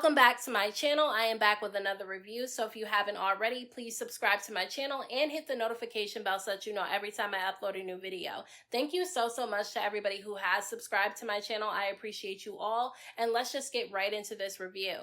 Welcome back to my channel. I am back with another review. So if you haven't already, please subscribe to my channel and hit the notification bell so that you know every time I upload a new video. Thank you so much to everybody who has subscribed to my channel. I appreciate you all. And let's just get right into this review.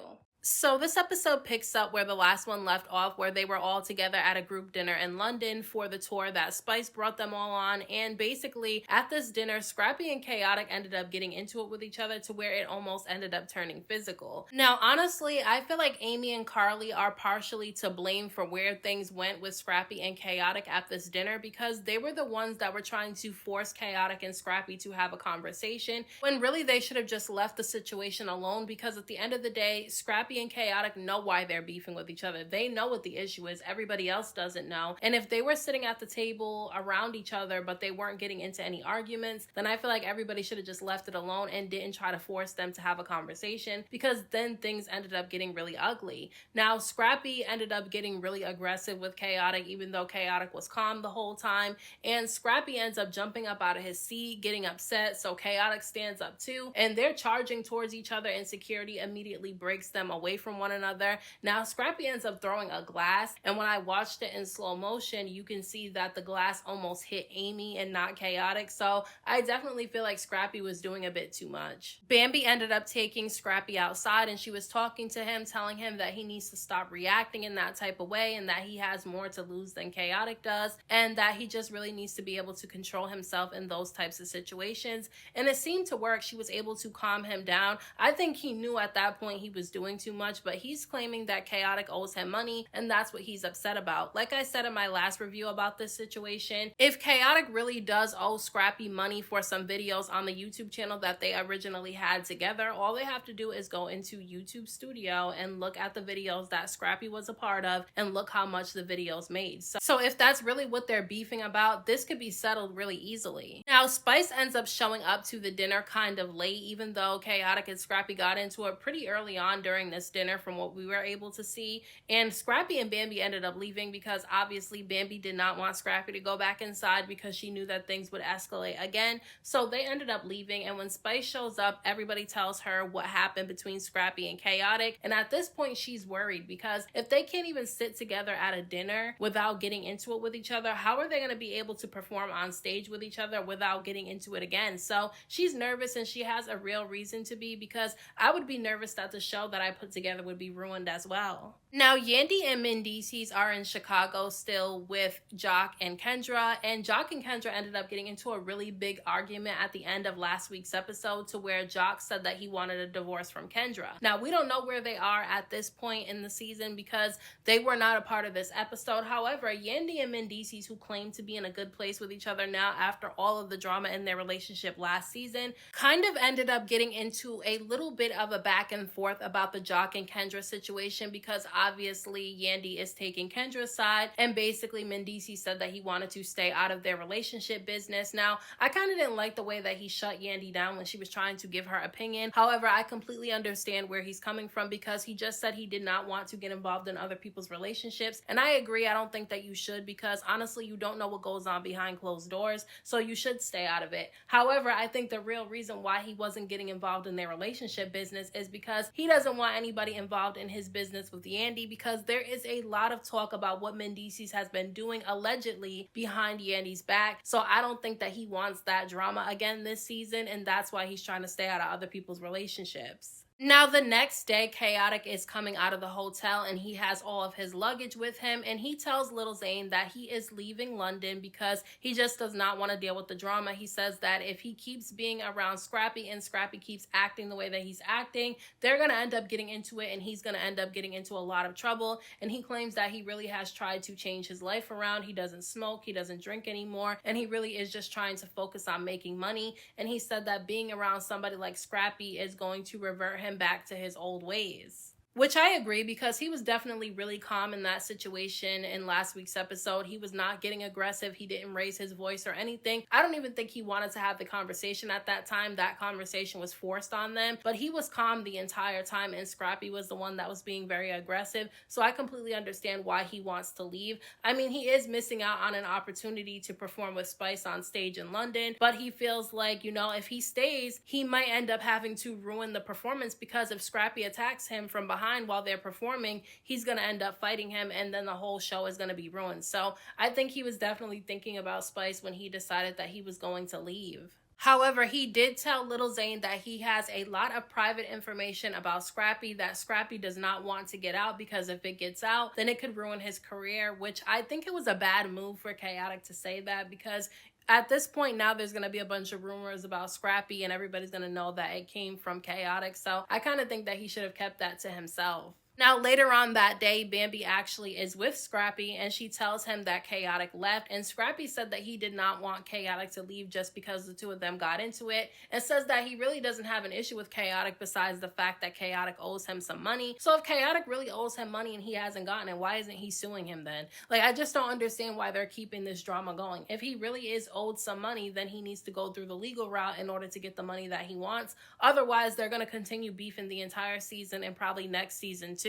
So this episode picks up where the last one left off, where they were all together at a group dinner in London for the tour that Spice brought them all on. And basically at this dinner, Scrappy and Khaotic ended up getting into it with each other to where it almost ended up turning physical. Now, honestly, I feel like Amy and Carly are partially to blame for where things went with Scrappy and Khaotic at this dinner, because they were the ones that were trying to force Khaotic and Scrappy to have a conversation, when really they should have just left the situation alone, because at the end of the day, Scrappy and Khaotic know why they're beefing with each other. They know what the issue is. Everybody else doesn't know. And if they were sitting at the table around each other, but they weren't getting into any arguments, then I feel like everybody should have just left it alone and didn't try to force them to have a conversation, because then things ended up getting really ugly. Now, Scrappy ended up getting really aggressive with Khaotic, even though Khaotic was calm the whole time. And Scrappy ends up jumping up out of his seat, getting upset. So Khaotic stands up too, and they're charging towards each other, and security immediately breaks them away from one another. Now, Scrappy ends up throwing a glass, and when I watched it in slow motion, you can see that the glass almost hit Amy and not Khaotic. So I definitely feel like Scrappy was doing a bit too much. Bambi ended up taking Scrappy outside, and she was talking to him, telling him that he needs to stop reacting in that type of way, and that he has more to lose than Khaotic does, and that he just really needs to be able to control himself in those types of situations. And it seemed to work. She was able to calm him down. I think he knew at that point he was doing too much, but he's claiming that Khaotic owes him money, and that's what he's upset about. Like I said in my last review about this situation, if Khaotic really does owe Scrappy money for some videos on the YouTube channel that they originally had together, all they have to do is go into YouTube Studio and look at the videos that Scrappy was a part of and look how much the videos made. So if that's really what they're beefing about, this could be settled really easily. Now, Spice ends up showing up to the dinner kind of late, even though Khaotic and Scrappy got into it pretty early on during this dinner from what we were able to see. And Scrappy and Bambi ended up leaving because obviously Bambi did not want Scrappy to go back inside, because she knew that things would escalate again. So they ended up leaving, and when Spice shows up, everybody tells her what happened between Scrappy and Khaotic. And at this point, she's worried, because if they can't even sit together at a dinner without getting into it with each other, how are they going to be able to perform on stage with each other without getting into it again? So she's nervous, and she has a real reason to be, because I would be nervous that the show that I put together would be ruined as well. Now, Yandy and Mendeecees are in Chicago still with Jock and Kendra, and Jock and Kendra ended up getting into a really big argument at the end of last week's episode, to where Jock said that he wanted a divorce from Kendra. Now, we don't know where they are at this point in the season, because they were not a part of this episode. However, Yandy and Mendeecees, who claim to be in a good place with each other now after all of the drama in their relationship last season, kind of ended up getting into a little bit of a back and forth about the Jock and Kendra situation, because obviously Yandy is taking Kendra's side, and basically Mendeecees said that he wanted to stay out of their relationship business. Now, I kind of didn't like the way that he shut Yandy down when she was trying to give her opinion. However, I completely understand where he's coming from, because he just said he did not want to get involved in other people's relationships. And I agree. I don't think that you should, because honestly, you don't know what goes on behind closed doors, so you should stay out of it. However, I think the real reason why he wasn't getting involved in their relationship business is because he doesn't want anybody involved in his business with Yandy, because there is a lot of talk about what Mendeecees has been doing allegedly behind Yandy's back. So I don't think that he wants that drama again this season, and that's why he's trying to stay out of other people's relationships. Now, the next day, Khaotic is coming out of the hotel, and he has all of his luggage with him, and he tells Lil Zane that he is leaving London because he just does not want to deal with the drama. He says that if he keeps being around Scrappy and Scrappy keeps acting the way that he's acting, they're going to end up getting into it, and he's going to end up getting into a lot of trouble. And he claims that he really has tried to change his life around. He doesn't smoke, he doesn't drink anymore, and he really is just trying to focus on making money. And he said that being around somebody like Scrappy is going to revert him back to his old ways. Which I agree, because he was definitely really calm in that situation in last week's episode. He was not getting aggressive. He didn't raise his voice or anything. I don't even think he wanted to have the conversation at that time. That conversation was forced on them, but he was calm the entire time, and Scrappy was the one that was being very aggressive. So I completely understand why he wants to leave. I mean, he is missing out on an opportunity to perform with Spice on stage in London, but he feels like, you know, if he stays, he might end up having to ruin the performance, because if Scrappy attacks him from behind while they're performing, he's going to end up fighting him, and then the whole show is going to be ruined. So I think he was definitely thinking about Spice when he decided that he was going to leave. However, he did tell Little Zane that he has a lot of private information about Scrappy that Scrappy does not want to get out, because if it gets out, then it could ruin his career, which I think it was a bad move for Khaotic to say that, because at this point now there's going to be a bunch of rumors about Scrappy and everybody's going to know that it came from Khaotic. So I kind of think that he should have kept that to himself. Now, later on that day, Bambi actually is with Scrappy, and she tells him that Khaotic left, and Scrappy said that he did not want Khaotic to leave just because the two of them got into it, and says that he really doesn't have an issue with Khaotic besides the fact that Khaotic owes him some money. So if Khaotic really owes him money and he hasn't gotten it, why isn't he suing him then? Like, I just don't understand why they're keeping this drama going. If he really is owed some money, then he needs to go through the legal route in order to get the money that he wants. Otherwise, they're going to continue beefing the entire season and probably next season too.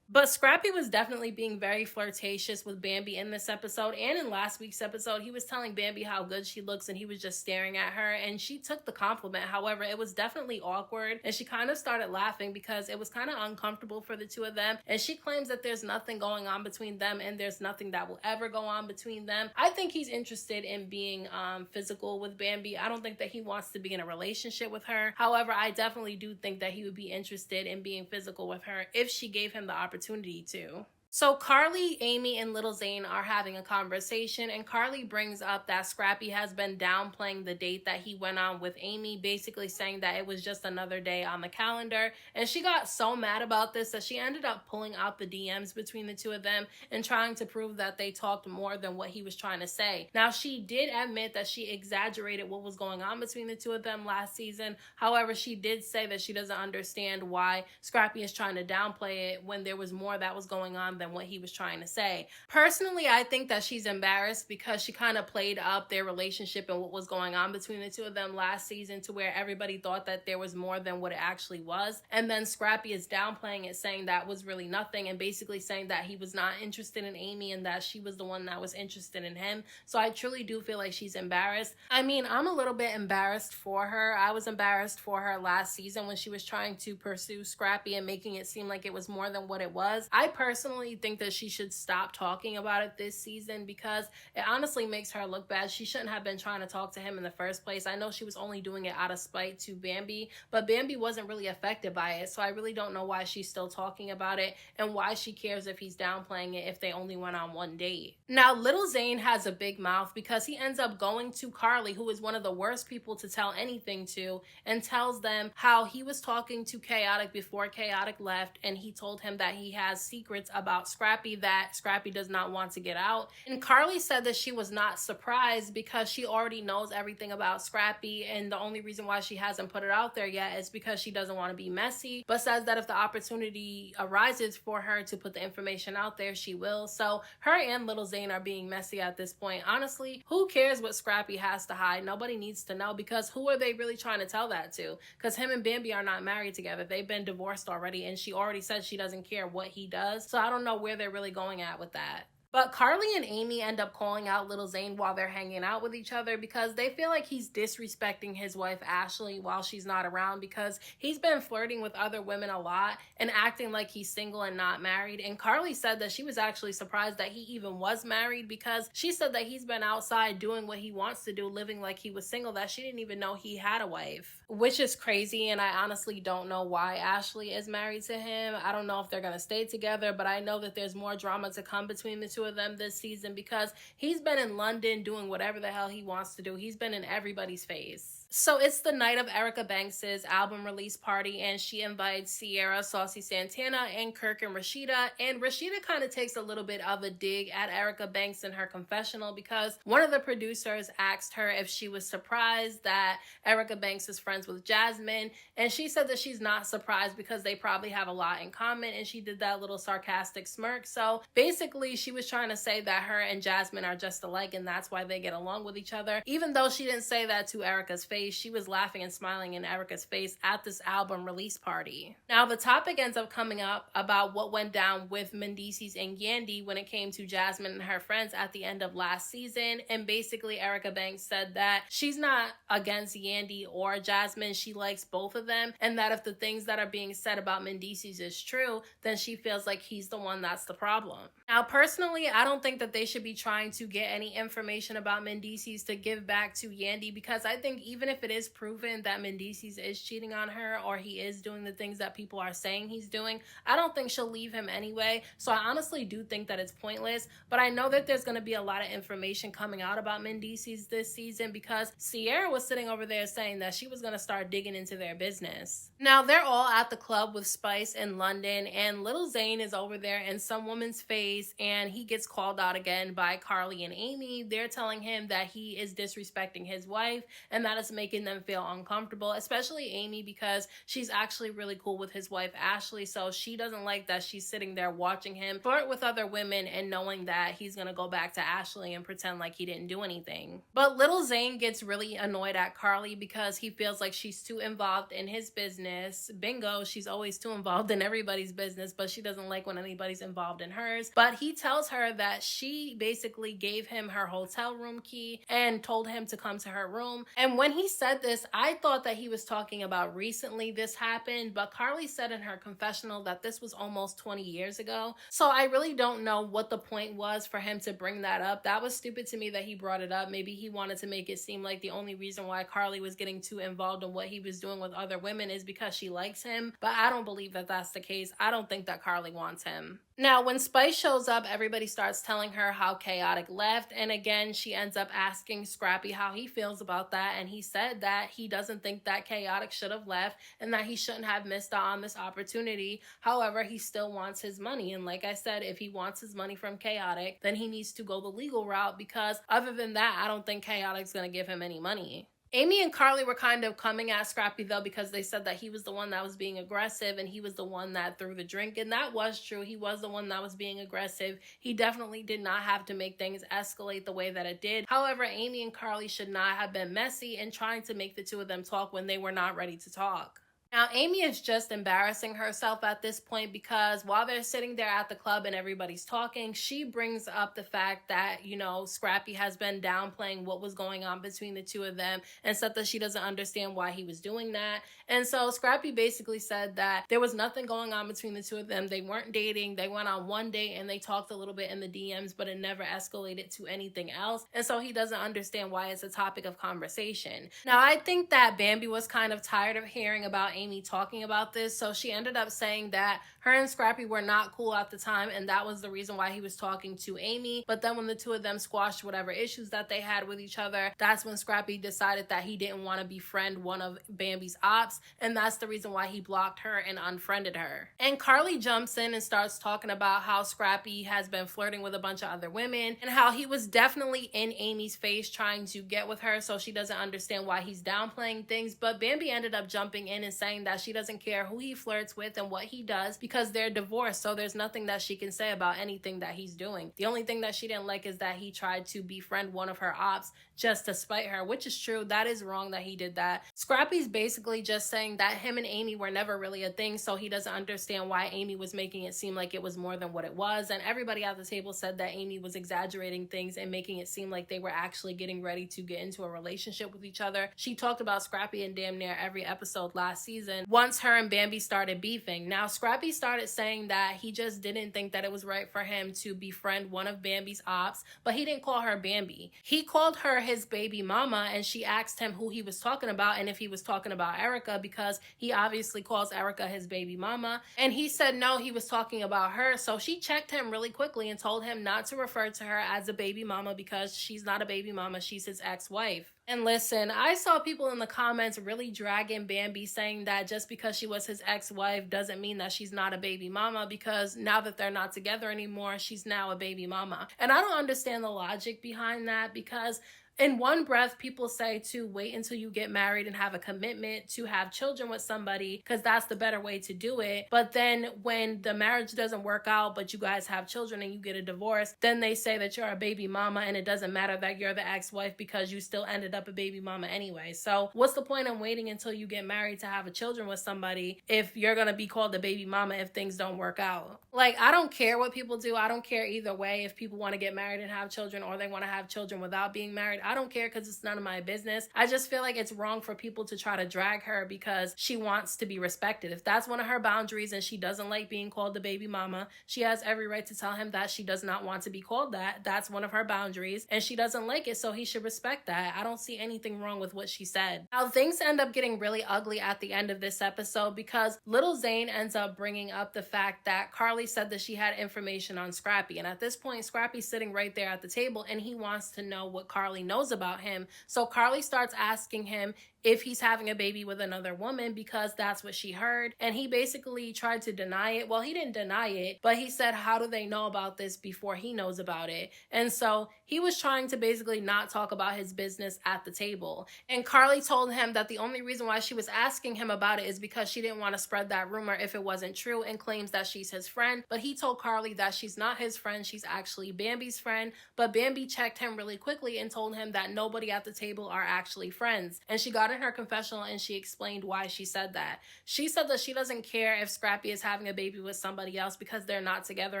But Scrappy was definitely being very flirtatious with Bambi in this episode, and in last week's episode, he was telling Bambi how good she looks, and he was just staring at her, and she took the compliment. However, it was definitely awkward, and she kind of started laughing because it was kind of uncomfortable for the two of them, and she claims that there's nothing going on between them, and there's nothing that will ever go on between them. I think he's interested in being physical with Bambi. I don't think that he wants to be in a relationship with her. However, I definitely do think that he would be interested in being physical with her if she gave him the opportunity to. So Carly, Amy, and Little Zane are having a conversation, and Carly brings up that Scrappy has been downplaying the date that he went on with Amy, basically saying that it was just another day on the calendar. And she got so mad about this that she ended up pulling out the DMs between the two of them and trying to prove that they talked more than what he was trying to say. Now, she did admit that she exaggerated what was going on between the two of them last season. However, she did say that she doesn't understand why Scrappy is trying to downplay it when there was more that was going on than what he was trying to say. Personally, I think that she's embarrassed because she kind of played up their relationship and what was going on between the two of them last season to where everybody thought that there was more than what it actually was. And then Scrappy is downplaying it, saying that was really nothing, and basically saying that he was not interested in Amy and that she was the one that was interested in him. So I truly do feel like she's embarrassed. I mean, I'm a little bit embarrassed for her. I was embarrassed for her last season when she was trying to pursue Scrappy and making it seem like it was more than what it was. I personally think that she should stop talking about it this season because it honestly makes her look bad. She shouldn't have been trying to talk to him in the first place. I know she was only doing it out of spite to Bambi, but Bambi wasn't really affected by it, so I really don't know why she's still talking about it and why she cares if he's downplaying it if they only went on one date. Now, Little Zane has a big mouth because he ends up going to Carly, who is one of the worst people to tell anything to, and tells them how he was talking to Khaotic before Khaotic left, and he told him that he has secrets about Scrappy that Scrappy does not want to get out. And Carly said that she was not surprised because she already knows everything about Scrappy, and the only reason why she hasn't put it out there yet is because she doesn't want to be messy, but says that if the opportunity arises for her to put the information out there, she will. So her and Little Zane are being messy at this point. Honestly, who cares what Scrappy has to hide? Nobody needs to know, because who are they really trying to tell that to? Because him and Bambi are not married together. They've been divorced already, and she already said she doesn't care what he does. So I don't know where they're really going at with that. But Carly and Amy end up calling out Little Zane while they're hanging out with each other because they feel like he's disrespecting his wife Ashley while she's not around, because he's been flirting with other women a lot and acting like he's single and not married. And Carly said that she was actually surprised that he even was married, because she said that he's been outside doing what he wants to do, living like he was single, that she didn't even know he had a wife, which is crazy. And I honestly don't know why Ashley is married to him. I don't know if they're going to stay together, but I know that there's more drama to come between the two of them this season because he's been in London doing whatever the hell he wants to do. He's been in everybody's face. So it's the night of Erica Banks's album release party, and she invites Sierra, Saucy Santana, and Kirk and Rashida. And Rashida kind of takes a little bit of a dig at Erica Banks in her confessional because one of the producers asked her if she was surprised that Erica Banks is friends with Jasmine, and she said that she's not surprised because they probably have a lot in common, and she did that little sarcastic smirk. So basically, she was trying to say that her and Jasmine are just alike, and that's why they get along with each other. Even though she didn't say that to Erica's face, she was laughing and smiling in Erica's face at this album release party. Now, the topic ends up coming up about what went down with Mendeecees and Yandy when it came to Jasmine and her friends at the end of last season. And basically, Erica Banks said that she's not against Yandy or Jasmine. She likes both of them. And that if the things that are being said about Mendeecees is true, then she feels like he's the one that's the problem. Now, personally, I don't think that they should be trying to get any information about Mendeecees to give back to Yandy, because I think even if it is proven that Mendeecees is cheating on her or he is doing the things that people are saying he's doing, I don't think she'll leave him anyway. So I honestly do think that it's pointless, but I know that there's going to be a lot of information coming out about Mendeecees this season because Sierra was sitting over there saying that she was going to start digging into their business. Now, they're all at the club with Spice in London, and Little Zane is over there in some woman's face, and he gets called out again by Carly and Amy. They're telling him that he is disrespecting his wife, and that is making them feel uncomfortable, especially Amy, because she's actually really cool with his wife Ashley, so she doesn't like that she's sitting there watching him flirt with other women and knowing that he's gonna go back to Ashley and pretend like he didn't do anything. But Little Zane gets really annoyed at Carly because he feels like she's too involved in his business. Bingo, she's always too involved in everybody's business, but she doesn't like when anybody's involved in hers. But he tells her that she basically gave him her hotel room key and told him to come to her room. And when he said this, I thought that he was talking about recently this happened, but Carly said in her confessional that this was almost 20 years ago. So I really don't know what the point was for him to bring that up. That was stupid to me that he brought it up. Maybe he wanted to make it seem like the only reason why Carly was getting too involved in what he was doing with other women is because she likes him, but I don't believe that that's the case. I don't think that Carly wants him. Now, when Spice shows up, everybody starts telling her how Khaotic left, and again, she ends up asking Scrappy how he feels about that, and he said that he doesn't think that Khaotic should have left and that he shouldn't have missed out on this opportunity. However, he still wants his money, and like I said, if he wants his money from Khaotic, then he needs to go the legal route, because other than that, I don't think Khaotic's going to give him any money. Amy and Carly were kind of coming at Scrappy though, because they said that he was the one that was being aggressive and he was the one that threw the drink, and that was true. He was the one that was being aggressive. He definitely did not have to make things escalate the way that it did. However, Amy and Carly should not have been messy and trying to make the two of them talk when they were not ready to talk. Now, Amy is just embarrassing herself at this point because while they're sitting there at the club and everybody's talking, she brings up the fact that, Scrappy has been downplaying what was going on between the two of them and said that she doesn't understand why he was doing that. And so Scrappy basically said that there was nothing going on between the two of them. They weren't dating. They went on one date and they talked a little bit in the DMs, but it never escalated to anything else. And so he doesn't understand why it's a topic of conversation. Now, I think that Bambi was kind of tired of hearing about Amy talking about this, so she ended up saying that her and Scrappy were not cool at the time, and that was the reason why he was talking to Amy. But then when the two of them squashed whatever issues that they had with each other, that's when Scrappy decided that he didn't want to befriend one of Bambi's ops, and that's the reason why he blocked her and unfriended her. And Carly jumps in and starts talking about how Scrappy has been flirting with a bunch of other women and how he was definitely in Amy's face trying to get with her, so she doesn't understand why he's downplaying things. But Bambi ended up jumping in and saying that she doesn't care who he flirts with and what he does because they're divorced, so there's nothing that she can say about anything that he's doing. The only thing that she didn't like is that he tried to befriend one of her ops just to spite her, which is true. That is wrong that he did that. Scrappy's basically just saying that him and Amy were never really a thing, so he doesn't understand why Amy was making it seem like it was more than what it was. And everybody at the table said that Amy was exaggerating things and making it seem like they were actually getting ready to get into a relationship with each other. She talked about Scrappy in damn near every episode last season once her and Bambi started beefing. Now, Scrappy started saying that he just didn't think that it was right for him to befriend one of Bambi's ops, but he didn't call her Bambi. He called her his baby mama, and she asked him who he was talking about and if he was talking about Erica, because he obviously calls Erica his baby mama, and he said no, he was talking about her. So she checked him really quickly and told him not to refer to her as a baby mama because she's not a baby mama, she's his ex-wife. And listen, I saw people in the comments really dragging Bambi, saying that just because she was his ex-wife doesn't mean that she's not a baby mama, because now that they're not together anymore, she's now a baby mama. And I don't understand the logic behind that, because in one breath, people say to wait until you get married and have a commitment to have children with somebody, because that's the better way to do it. But then when the marriage doesn't work out, but you guys have children and you get a divorce, then they say that you're a baby mama, and it doesn't matter that you're the ex-wife because you still ended up a baby mama anyway. So what's the point in waiting until you get married to have a children with somebody if you're going to be called a baby mama if things don't work out? Like, I don't care what people do. I don't care either way. If people want to get married and have children, or they want to have children without being married, I don't care, because it's none of my business. I just feel like it's wrong for people to try to drag her because she wants to be respected. If that's one of her boundaries and she doesn't like being called the baby mama, she has every right to tell him that she does not want to be called that. That's one of her boundaries and she doesn't like it, so he should respect that. I don't see anything wrong with what she said. Now, things end up getting really ugly at the end of this episode, because Little Zane ends up bringing up the fact that Carly said that she had information on Scrappy. And at this point, Scrappy's sitting right there at the table and he wants to know what Carly knows about him. So Carly starts asking him if he's having a baby with another woman, because that's what she heard. And he basically tried to deny it. Well, he didn't deny it, but he said, how do they know about this before he knows about it? And so he was trying to basically not talk about his business at the table. And Carly told him that the only reason why she was asking him about it is because she didn't want to spread that rumor if it wasn't true, and claims that she's his friend. But he told Carly that she's not his friend, she's actually Bambi's friend. But Bambi checked him really quickly and told him that nobody at the table are actually friends. And she got in her confessional and she explained why she said that. She said that she doesn't care if Scrappy is having a baby with somebody else because they're not together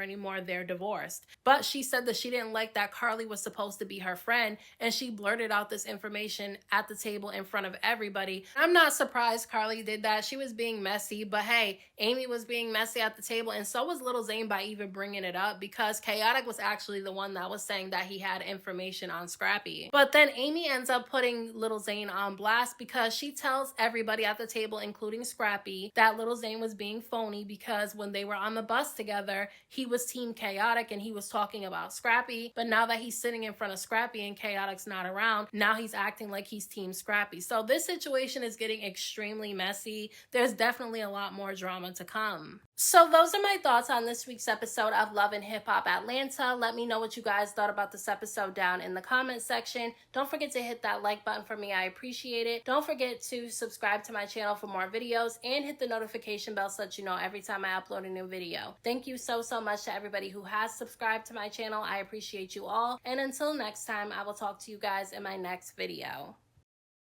anymore, they're divorced. But she said that she didn't like that Carly was supposed to be her friend, and she blurted out this information at the table in front of everybody. I'm not surprised Carly did that. She was being messy, but hey, Amy was being messy at the table, and so was Little Zane by even bringing it up, because Khaotic was actually the one that was saying that he had information on Scrappy. But then Amy ends up putting Little Zane on blast, because she tells everybody at the table, including Scrappy, that Little Zane was being phony, because when they were on the bus together, he was Team Khaotic and he was talking about Scrappy. But now that he's sitting in front of Scrappy and Khaotic's not around, now he's acting like he's Team Scrappy. So this situation is getting extremely messy. There's definitely a lot more drama to come. So those are my thoughts on this week's episode of Love and Hip Hop Atlanta. Let me know what you guys thought about this episode down in the comment section. Don't forget to hit that like button for me. I appreciate it. Don't forget to subscribe to my channel for more videos, and hit the notification bell so that you know every time I upload a new video. Thank you so much to everybody who has subscribed to my channel. I appreciate you all. And until next time, I will talk to you guys in my next video.